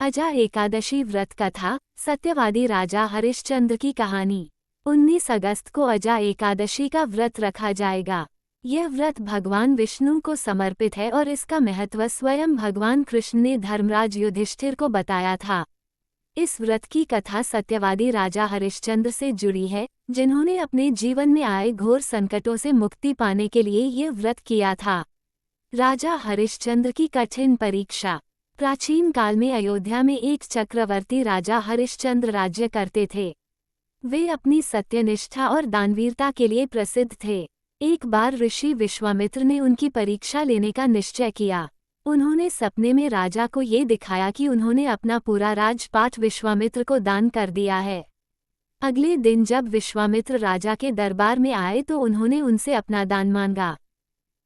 अजा एकादशी व्रत कथा। सत्यवादी राजा हरिश्चंद्र की कहानी। 19 अगस्त को अजा एकादशी का व्रत रखा जाएगा। यह व्रत भगवान विष्णु को समर्पित है और इसका महत्व स्वयं भगवान कृष्ण ने धर्मराज युधिष्ठिर को बताया था। इस व्रत की कथा सत्यवादी राजा हरिश्चंद्र से जुड़ी है, जिन्होंने अपने जीवन में आए घोर संकटों से मुक्ति पाने के लिए यह व्रत किया था। राजा हरिश्चंद्र की कठिन परीक्षा। प्राचीन काल में अयोध्या में एक चक्रवर्ती राजा हरिश्चंद्र राज्य करते थे। वे अपनी सत्यनिष्ठा और दानवीरता के लिए प्रसिद्ध थे। एक बार ऋषि विश्वामित्र ने उनकी परीक्षा लेने का निश्चय किया। उन्होंने सपने में राजा को ये दिखाया कि उन्होंने अपना पूरा राजपाट विश्वामित्र को दान कर दिया है। अगले दिन जब विश्वामित्र राजा के दरबार में आए तो उन्होंने उनसे अपना दान मांगा।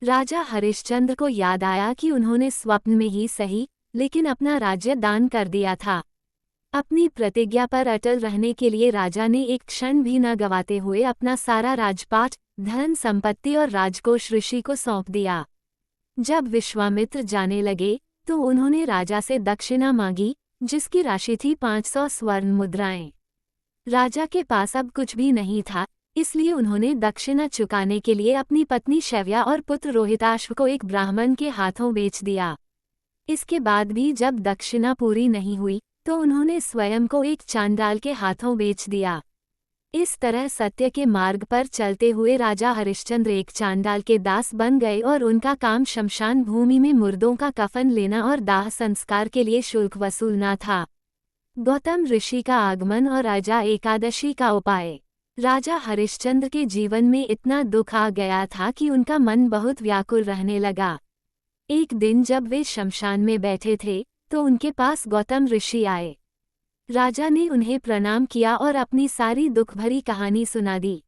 राजा हरिश्चंद्र को याद आया कि उन्होंने स्वप्न में ही सही, लेकिन अपना राज्य दान कर दिया था। अपनी प्रतिज्ञा पर अटल रहने के लिए राजा ने एक क्षण भी न गंवाते हुए अपना सारा राजपाट, धन संपत्ति और राजकोष ऋषि को सौंप दिया। जब विश्वामित्र जाने लगे तो उन्होंने राजा से दक्षिणा मांगी, जिसकी राशि थी 500 स्वर्ण मुद्राएं। राजा के पास अब कुछ भी नहीं था, इसलिए उन्होंने दक्षिणा चुकाने के लिए अपनी पत्नी शैव्या और पुत्र रोहिताश्व को एक ब्राह्मण के हाथों बेच दिया। इसके बाद भी जब दक्षिणा पूरी नहीं हुई तो उन्होंने स्वयं को एक चांडाल के हाथों बेच दिया। इस तरह सत्य के मार्ग पर चलते हुए राजा हरिश्चंद्र एक चांडाल के दास बन गए और उनका काम शमशान भूमि में मुर्दों का कफन लेना और दाह संस्कार के लिए शुल्क वसूलना था। गौतम ऋषि का आगमन और अजा एकादशी का उपाय। राजा हरिश्चंद्र के जीवन में इतना दुख आ गया था कि उनका मन बहुत व्याकुल रहने लगा। एक दिन जब वे शमशान में बैठे थे तो उनके पास गौतम ऋषि आए। राजा ने उन्हें प्रणाम किया और अपनी सारी दुख भरी कहानी सुना दी।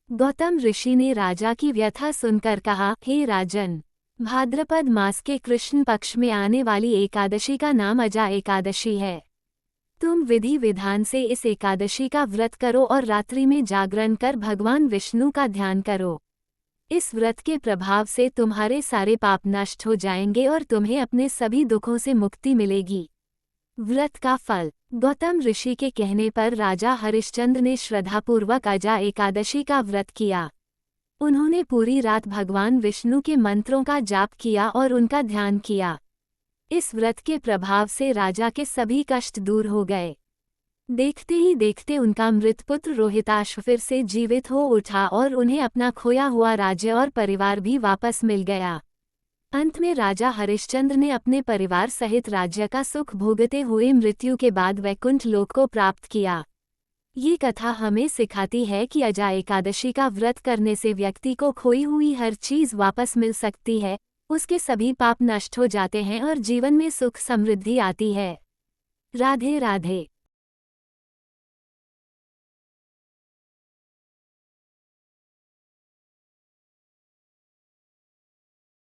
गौतम ऋषि ने राजा की व्यथा सुनकर कहा, हे राजन, भाद्रपद मास के कृष्ण पक्ष में आने वाली एकादशी का नाम अजा एकादशी है। तुम विधि विधान से इस एकादशी का व्रत करो और रात्रि में जागरण कर भगवान विष्णु का ध्यान करो। इस व्रत के प्रभाव से तुम्हारे सारे पाप नष्ट हो जाएंगे और तुम्हें अपने सभी दुखों से मुक्ति मिलेगी। व्रत का फल। गौतम ऋषि के कहने पर राजा हरिश्चंद्र ने श्रद्धापूर्वक अजा एकादशी का व्रत किया। उन्होंने पूरी रात भगवान विष्णु के मंत्रों का जाप किया और उनका ध्यान किया। इस व्रत के प्रभाव से राजा के सभी कष्ट दूर हो गए। देखते ही देखते उनका मृत पुत्र रोहिताश्व फिर से जीवित हो उठा और उन्हें अपना खोया हुआ राज्य और परिवार भी वापस मिल गया। अंत में राजा हरिश्चंद्र ने अपने परिवार सहित राज्य का सुख भोगते हुए मृत्यु के बाद वैकुंठ लोक को प्राप्त किया। ये कथा हमें सिखाती है कि अजा एकादशी का व्रत करने से व्यक्ति को खोई हुई हर चीज वापस मिल सकती है, उसके सभी पाप नष्ट हो जाते हैं और जीवन में सुख समृद्धि आती है। राधे राधे।